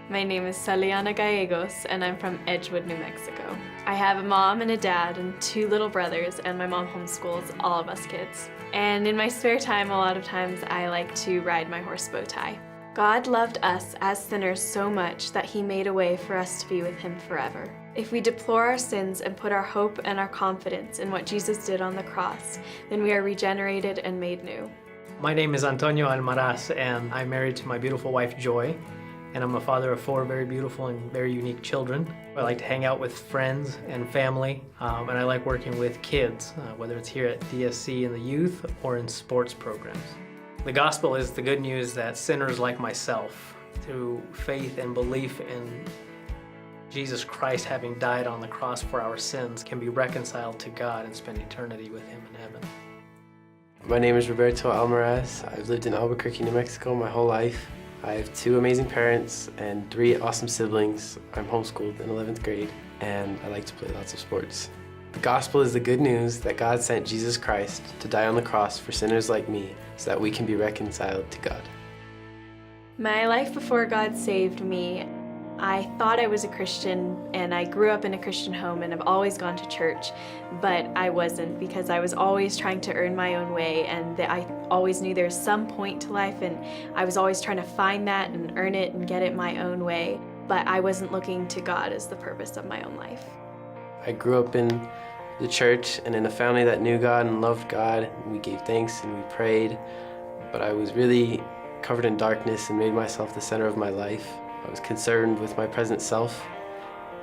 My name is CELIANNA Gallegos, and I'm from Edgewood, New Mexico. I have a mom and a dad and 2 little brothers, and my mom homeschools all of us kids. And in my spare time, a lot of times I like to ride my horse bow tie. God loved us as sinners so much that He made a way for us to be with Him forever. If we deplore our sins and put our hope and our confidence in what Jesus did on the cross, then we are regenerated and made new. My name is ALMARAZ, and I'm married to my beautiful wife, Joy, and I'm a father of 4 very beautiful and very unique children. I like to hang out with friends and family, and I like working with kids, whether it's here at DSC in the youth or in sports programs. The gospel is the good news that sinners like myself, through faith and belief in Jesus Christ having died on the cross for our sins, can be reconciled to God and spend eternity with Him in heaven. My name is Roberto ALMARAZ. I've lived in Albuquerque, New Mexico my whole life. I have 2 amazing parents and 3 awesome siblings. I'm homeschooled in 11th grade, and I like to play lots of sports. The gospel is the good news that God sent Jesus Christ to die on the cross for sinners like me so that we can be reconciled to God. My life before God saved me, I thought I was a Christian, and I grew up in a Christian home and have always gone to church, but I wasn't, because I was always trying to earn my own way, and I always knew there was some point to life, and I was always trying to find that and earn it and get it my own way, but I wasn't looking to God as the purpose of my own life. I grew up in the church and in a family that knew God and loved God, and we gave thanks and we prayed, but I was really covered in darkness and made myself the center of my life. I was concerned with my present self,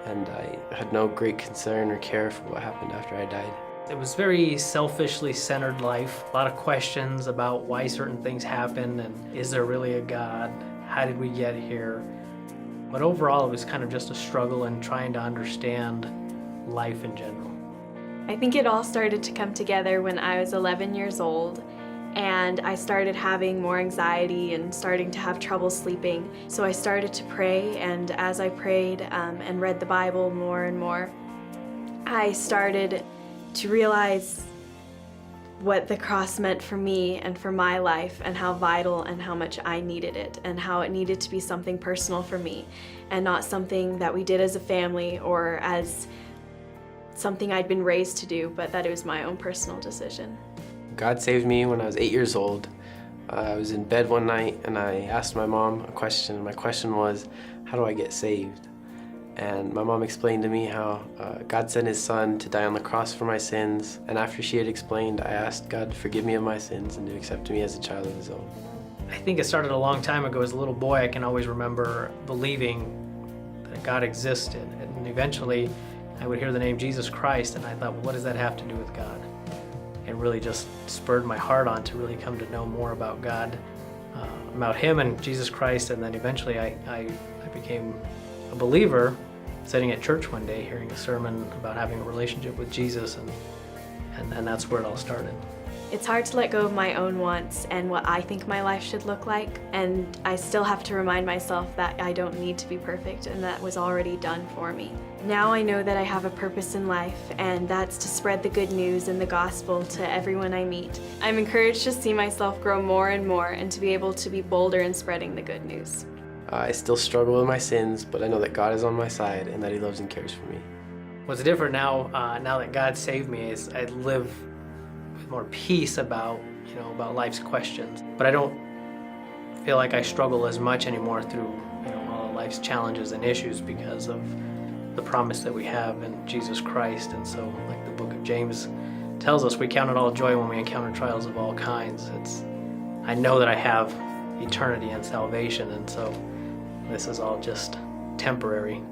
and I had no great concern or care for what happened after I died. It was very selfishly centered life. A lot of questions about why certain things happen, and is there really a God? How did we get here? But overall, it was kind of just a struggle in trying to understand life in general. I think it all started to come together when I was 11 years old, and I started having more anxiety and starting to have trouble sleeping. So I started to pray, and as I prayed and read the Bible more and more, I started to realize what the cross meant for me and for my life, and how vital and how much I needed it, and how it needed to be something personal for me and not something that we did as a family or as something I'd been raised to do, but that it was my own personal decision. God saved me when I was 8 years old. I was in bed one night and I asked my mom a question. My question was, how do I get saved? And my mom explained to me how God sent His Son to die on the cross for my sins. And after she had explained, I asked God to forgive me of my sins and to accept me as a child of His own. I think it started a long time ago. As a little boy, I can always remember believing that God existed. And eventually, I would hear the name Jesus Christ, and I thought, well, what does that have to do with God? It really just spurred my heart on to really come to know more about God, about Him and Jesus Christ, and then eventually I became a believer, sitting at church one day hearing a sermon about having a relationship with Jesus, and that's where it all started. It's hard to let go of my own wants and what I think my life should look like, and I still have to remind myself that I don't need to be perfect, and that was already done for me. Now I know that I have a purpose in life, and that's to spread the good news and the gospel to everyone I meet. I'm encouraged to see myself grow more and more, and to be able to be bolder in spreading the good news. I still struggle with my sins, but I know that God is on my side and that He loves and cares for me. What's different now, now that God saved me, is I live with more peace about life's questions. But I don't feel like I struggle as much anymore through all of life's challenges and issues, because of the promise that we have in Jesus Christ. And so, like the book of James tells us, we count it all joy when we encounter trials of all kinds. I know that I have eternity and salvation, and so this is all just temporary.